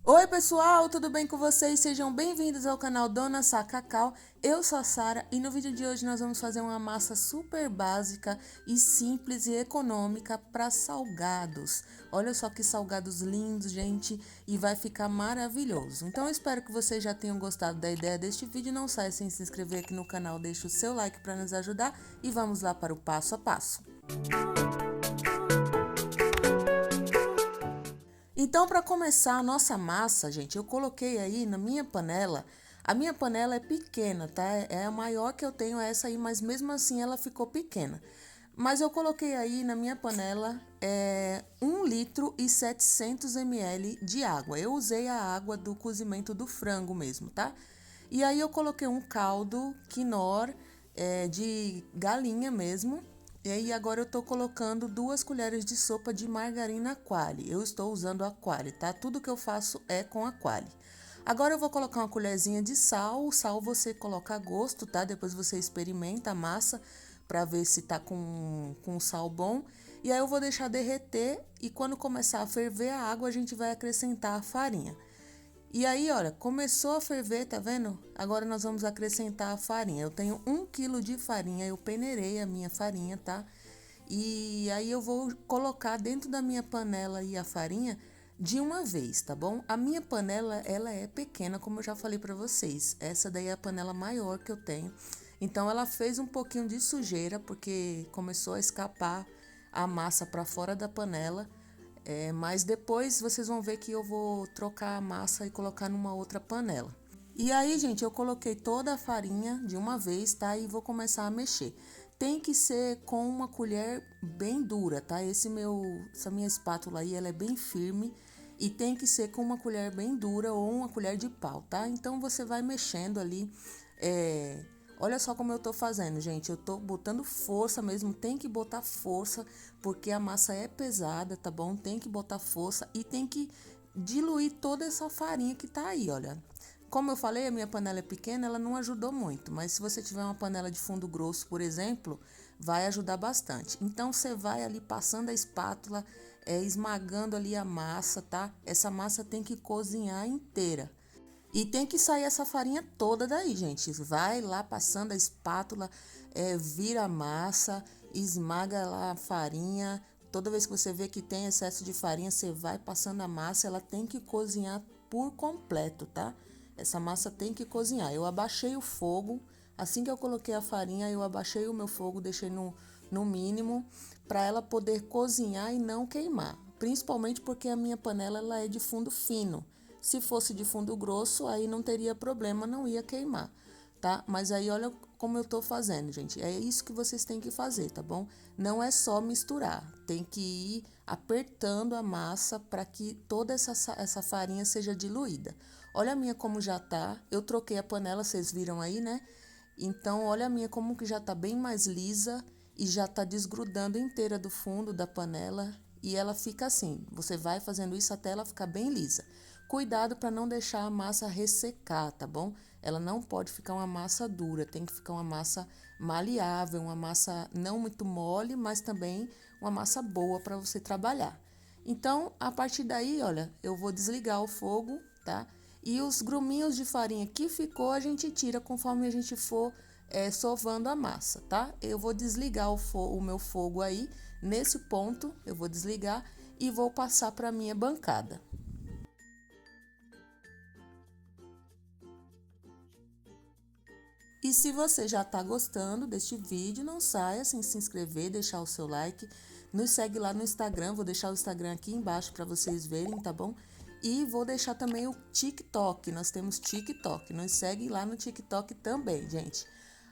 Oi pessoal, tudo bem com vocês? Sejam bem-vindos ao canal Dona Sá Cacau. Eu sou a Sara e no vídeo de hoje nós vamos fazer uma massa super básica e simples e econômica para salgados. Olha só que salgados lindos, gente, e vai ficar maravilhoso. Então eu espero que vocês já tenham gostado da ideia deste vídeo. Não saia sem se inscrever aqui no canal, deixa o seu like para nos ajudar e vamos lá para o passo a passo. Então, para começar a nossa massa, gente, eu coloquei aí na minha panela. A minha panela é pequena, tá? É a maior que eu tenho, é essa aí, mas mesmo assim ela ficou pequena. Mas eu coloquei aí na minha panela 1 litro e 700 ml de água. Eu usei a água do cozimento do frango mesmo, tá? E aí eu coloquei um caldo quinor de galinha mesmo. E aí agora eu tô colocando 2 colheres de sopa de margarina Qualy. Eu estou usando a Qualy, tá? Tudo que eu faço é com a Qualy. Agora eu vou colocar uma colherzinha de sal. O sal você coloca a gosto, tá? Depois você experimenta a massa para ver se tá com sal bom. E aí eu vou deixar derreter e quando começar a ferver a água, a gente vai acrescentar a farinha. E aí, olha, começou a ferver, tá vendo? Agora nós vamos acrescentar a farinha. Eu tenho 1 quilo de farinha, eu peneirei a minha farinha, tá? E aí eu vou colocar dentro da minha panela aí a farinha de uma vez, tá bom? A minha panela, ela é pequena, como eu já falei pra vocês. Essa daí é a panela maior que eu tenho. Então ela fez um pouquinho de sujeira, porque começou a escapar a massa pra fora da panela. Mas depois vocês vão ver que eu vou trocar a massa e colocar numa outra panela. E aí, gente, eu coloquei toda a farinha de uma vez, tá? E vou começar a mexer. Tem que ser com uma colher bem dura, tá? Essa minha espátula aí, ela é bem firme e tem que ser com uma colher bem dura ou uma colher de pau, tá? Então você vai mexendo ali, olha só como eu tô fazendo, gente. Eu tô botando força mesmo, tem que botar força, porque a massa é pesada, tá bom? Tem que botar força e tem que diluir toda essa farinha que tá aí, olha. Como eu falei, a minha panela é pequena, ela não ajudou muito, mas se você tiver uma panela de fundo grosso, por exemplo, vai ajudar bastante. Então, você vai ali passando a espátula, esmagando ali a massa, tá? Essa massa tem que cozinhar inteira. E tem que sair essa farinha toda daí, gente. Vai lá passando a espátula, vira a massa, esmaga lá a farinha. Toda vez que você vê que tem excesso de farinha, você vai passando a massa. Ela tem que cozinhar por completo, tá? Essa massa tem que cozinhar. Eu abaixei o fogo. Assim que eu coloquei a farinha, eu abaixei o meu fogo, deixei no mínimo, para ela poder cozinhar e não queimar. Principalmente porque a minha panela ela é de fundo fino. Se fosse de fundo grosso, aí não teria problema, não ia queimar, tá? Mas aí olha como eu tô fazendo, gente. É isso que vocês têm que fazer, tá bom? Não é só misturar, tem que ir apertando a massa para que toda essa farinha seja diluída. Olha a minha como já tá. Eu troquei a panela, vocês viram aí, né? Então, olha a minha como que já tá bem mais lisa e já tá desgrudando inteira do fundo da panela e ela fica assim. Você vai fazendo isso até ela ficar bem lisa. Cuidado para não deixar a massa ressecar, tá bom? Ela não pode ficar uma massa dura, tem que ficar uma massa maleável, uma massa não muito mole, mas também uma massa boa para você trabalhar. Então, a partir daí, olha, eu vou desligar o fogo, tá? E os gruminhos de farinha que ficou, a gente tira conforme a gente for sovando a massa, tá? Eu vou desligar o meu fogo aí, nesse ponto, eu vou desligar e vou passar para minha bancada. E se você já está gostando deste vídeo, não saia sem se inscrever, deixar o seu like. Nos segue lá no Instagram, vou deixar o Instagram aqui embaixo para vocês verem, tá bom? E vou deixar também o TikTok, nós temos TikTok, nos segue lá no TikTok também, gente.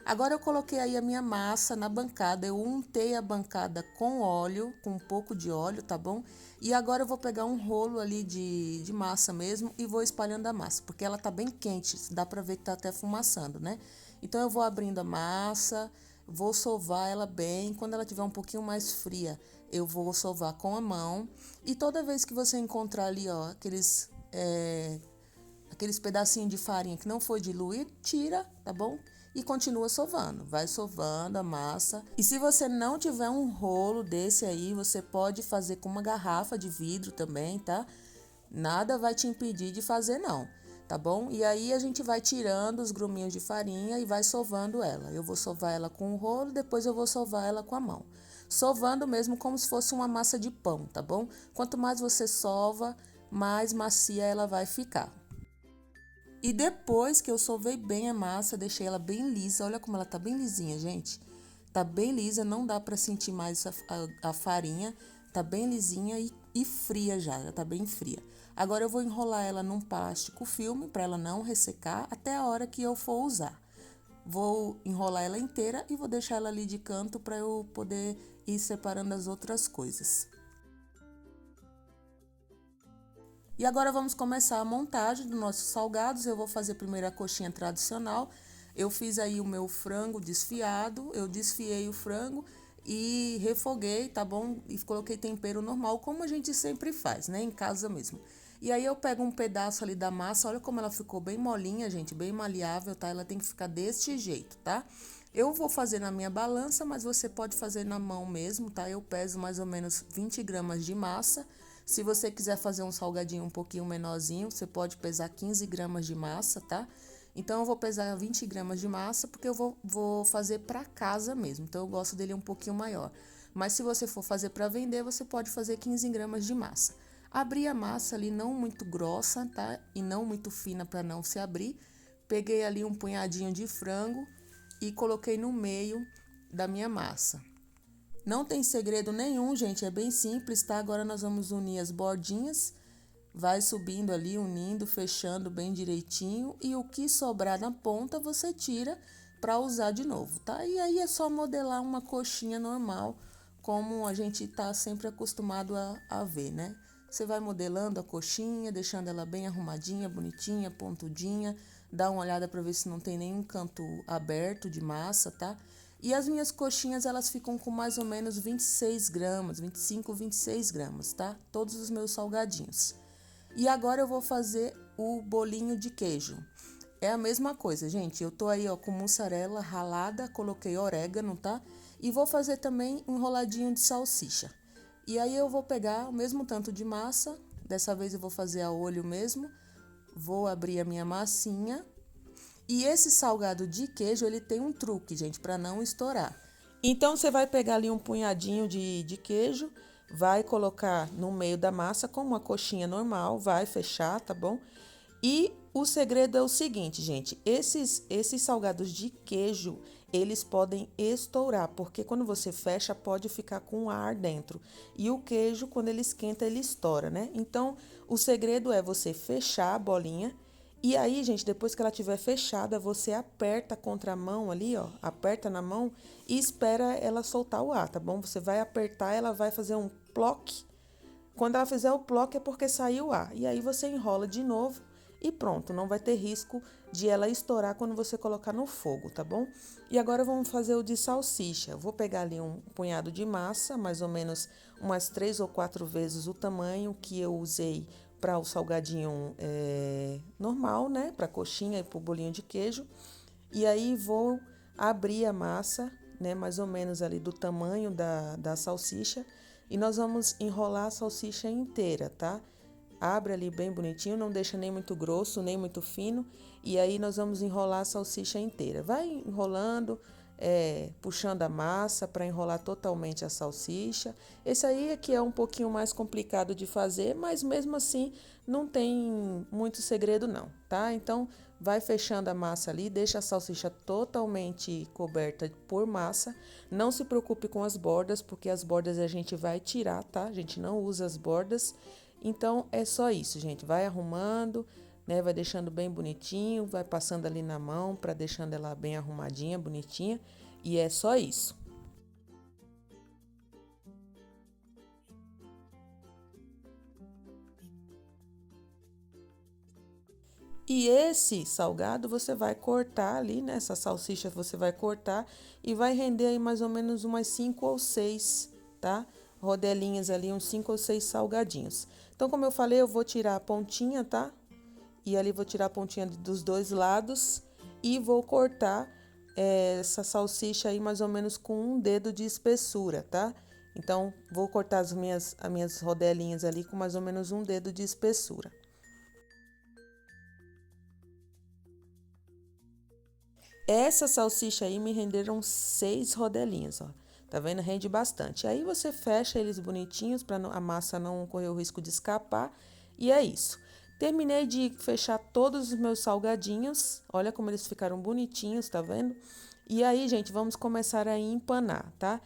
Agora eu coloquei aí a minha massa na bancada, eu untei a bancada com óleo, com um pouco de óleo, tá bom? E agora eu vou pegar um rolo ali de massa mesmo e vou espalhando a massa, porque ela tá bem quente, dá pra ver que tá até fumaçando, né? Então eu vou abrindo a massa, vou sovar ela bem, quando ela tiver um pouquinho mais fria, eu vou sovar com a mão. E toda vez que você encontrar ali, ó, aqueles pedacinhos de farinha que não foi diluído, tira, tá bom? E continua sovando, vai sovando a massa. E se você não tiver um rolo desse aí, você pode fazer com uma garrafa de vidro também, tá? Nada vai te impedir de fazer não, tá bom? E aí a gente vai tirando os gruminhos de farinha e vai sovando ela. Eu vou sovar ela com o rolo, depois eu vou sovar ela com a mão. Sovando mesmo como se fosse uma massa de pão, tá bom? Quanto mais você sova, mais macia ela vai ficar. E depois que eu sovei bem a massa, deixei ela bem lisa. Olha como ela tá bem lisinha, gente. Tá bem lisa, não dá pra sentir mais a farinha. Tá bem lisinha e fria já tá bem fria. Agora eu vou enrolar ela num plástico filme para ela não ressecar até a hora que eu for usar. Vou enrolar ela inteira e vou deixar ela ali de canto para eu poder ir separando as outras coisas. E agora vamos começar a montagem dos nossos salgados. Eu vou fazer primeiro a coxinha tradicional. Eu fiz aí o meu frango desfiado, eu desfiei o frango e refoguei, tá bom? E coloquei tempero normal, como a gente sempre faz, né? Em casa mesmo. E aí eu pego um pedaço ali da massa, olha como ela ficou bem molinha, gente, bem maleável, tá? Ela tem que ficar deste jeito, tá? Eu vou fazer na minha balança, mas você pode fazer na mão mesmo, tá? Eu peso mais ou menos 20 gramas de massa. Se você quiser fazer um salgadinho um pouquinho menorzinho, você pode pesar 15 gramas de massa, tá? Então, eu vou pesar 20 gramas de massa, porque eu vou fazer para casa mesmo. Então, eu gosto dele um pouquinho maior. Mas, se você for fazer para vender, você pode fazer 15 gramas de massa. Abri a massa ali não muito grossa, tá? E não muito fina para não se abrir. Peguei ali um punhadinho de frango e coloquei no meio da minha massa. Não tem segredo nenhum, gente, é bem simples, tá? Agora nós vamos unir as bordinhas, vai subindo ali, unindo, fechando bem direitinho e o que sobrar na ponta você tira para usar de novo, tá? E aí é só modelar uma coxinha normal, como a gente tá sempre acostumado a ver, né? Você vai modelando a coxinha, deixando ela bem arrumadinha, bonitinha, pontudinha, dá uma olhada para ver se não tem nenhum canto aberto de massa, tá? E as minhas coxinhas, elas ficam com mais ou menos 26 gramas, 25, 26 gramas, tá? Todos os meus salgadinhos. E agora eu vou fazer o bolinho de queijo. É a mesma coisa, gente. Eu tô aí, ó, com mussarela ralada, coloquei orégano, tá? E vou fazer também um enroladinho de salsicha. E aí eu vou pegar o mesmo tanto de massa, dessa vez eu vou fazer a olho mesmo. Vou abrir a minha massinha. E esse salgado de queijo, ele tem um truque, gente, para não estourar. Então, você vai pegar ali um punhadinho de queijo, vai colocar no meio da massa, como uma coxinha normal, vai fechar, tá bom? E o segredo é o seguinte, gente, esses salgados de queijo, eles podem estourar, porque quando você fecha, pode ficar com ar dentro. E o queijo, quando ele esquenta, ele estoura, né? Então, o segredo é você fechar a bolinha. E aí, gente, depois que ela estiver fechada, você aperta contra a mão ali, ó, aperta na mão e espera ela soltar o ar, tá bom? Você vai apertar, ela vai fazer um ploque. Quando ela fizer o ploque é porque saiu o ar. E aí você enrola de novo e pronto, não vai ter risco de ela estourar quando você colocar no fogo, tá bom? E agora vamos fazer o de salsicha. Eu vou pegar ali um punhado de massa, mais ou menos umas 3 ou 4 vezes o tamanho que eu usei para o salgadinho normal, né? Para coxinha e para o bolinho de queijo. E aí vou abrir a massa, né? Mais ou menos ali do tamanho da salsicha. E nós vamos enrolar a salsicha inteira, tá? Abre ali bem bonitinho, não deixa nem muito grosso, nem muito fino. E aí nós vamos enrolar a salsicha inteira. Vai enrolando, puxando a massa para enrolar totalmente a salsicha. Esse aí é que é um pouquinho mais complicado de fazer, mas mesmo assim não tem muito segredo não, tá? Então vai fechando a massa ali, deixa a salsicha totalmente coberta por massa. Não se preocupe com as bordas, porque as bordas a gente vai tirar, tá? A gente não usa as bordas. Então é só isso, gente. Vai arrumando, né? Vai deixando bem bonitinho, vai passando ali na mão para deixando ela bem arrumadinha, bonitinha. E é só isso. E esse salgado você vai cortar ali, né? Essa salsicha você vai cortar e vai render aí mais ou menos umas 5 ou 6, tá? Rodelinhas ali, uns 5 ou 6 salgadinhos. Então, como eu falei, eu vou tirar a pontinha, tá? E ali vou tirar a pontinha dos dois lados e vou cortar essa salsicha aí mais ou menos com um dedo de espessura, tá? Então, vou cortar as minhas rodelinhas ali com mais ou menos um dedo de espessura. Essa salsicha aí me renderam 6 rodelinhas, ó. Tá vendo? Rende bastante. Aí você fecha eles bonitinhos para a massa não correr o risco de escapar. E é isso. Terminei de fechar todos os meus salgadinhos. Olha como eles ficaram bonitinhos, tá vendo? E aí, gente, vamos começar a empanar, tá?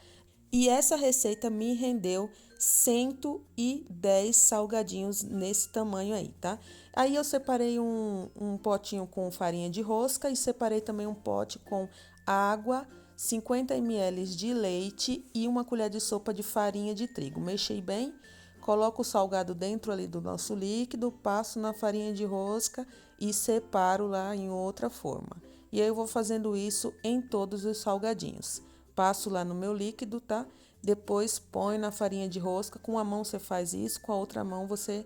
E essa receita me rendeu 110 salgadinhos nesse tamanho aí, tá? Aí eu separei um potinho com farinha de rosca e separei também um pote com água, 50 ml de leite e uma colher de sopa de farinha de trigo. Mexei bem, coloco o salgado dentro ali do nosso líquido, passo na farinha de rosca e separo lá em outra forma. E aí eu vou fazendo isso em todos os salgadinhos. Passo lá no meu líquido, tá? Depois põe na farinha de rosca. Com a mão você faz isso, com a outra mão você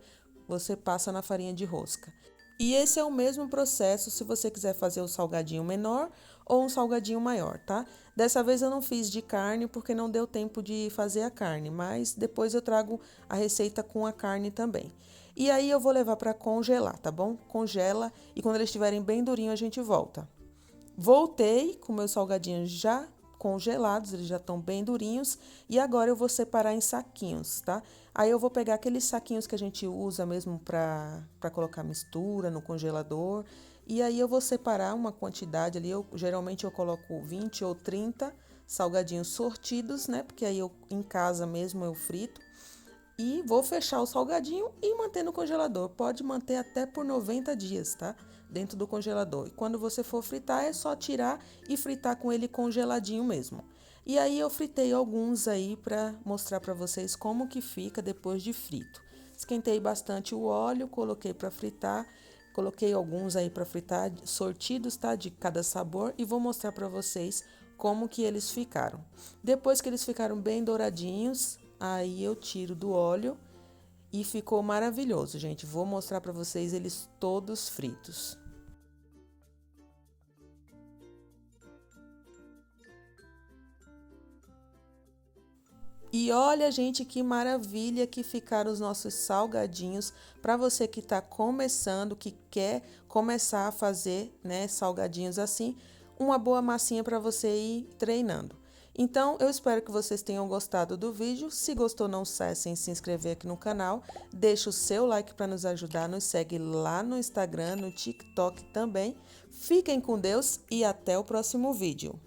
passa na farinha de rosca. E esse é o mesmo processo se você quiser fazer o salgadinho menor ou um salgadinho maior, tá? Dessa vez eu não fiz de carne porque não deu tempo de fazer a carne, mas depois eu trago a receita com a carne também. E aí eu vou levar para congelar, tá bom? Congela e quando eles estiverem bem durinhos a gente volta. Voltei com meus salgadinhos já congelados, eles já estão bem durinhos. E agora eu vou separar em saquinhos, tá? Aí eu vou pegar aqueles saquinhos que a gente usa mesmo para colocar mistura no congelador. E aí eu vou separar uma quantidade ali. Geralmente eu coloco 20 ou 30 salgadinhos sortidos, né? Porque aí eu em casa mesmo eu frito. E vou fechar o salgadinho e manter no congelador. Pode manter até por 90 dias, tá? Dentro do congelador. E quando você for fritar, é só tirar e fritar com ele congeladinho mesmo. E aí eu fritei alguns aí para mostrar para vocês como que fica depois de frito. Esquentei bastante o óleo, coloquei para fritar. Coloquei alguns aí para fritar, sortidos, tá? De cada sabor e vou mostrar para vocês como que eles ficaram. Depois que eles ficaram bem douradinhos, aí eu tiro do óleo e ficou maravilhoso, gente. Vou mostrar para vocês eles todos fritos. E olha, gente, que maravilha que ficaram os nossos salgadinhos para você que está começando, que quer começar a fazer, né, salgadinhos assim, uma boa massinha para você ir treinando. Então, eu espero que vocês tenham gostado do vídeo. Se gostou, não cesse em se inscrever aqui no canal. Deixa o seu like para nos ajudar. Nos segue lá no Instagram, no TikTok também. Fiquem com Deus e até o próximo vídeo.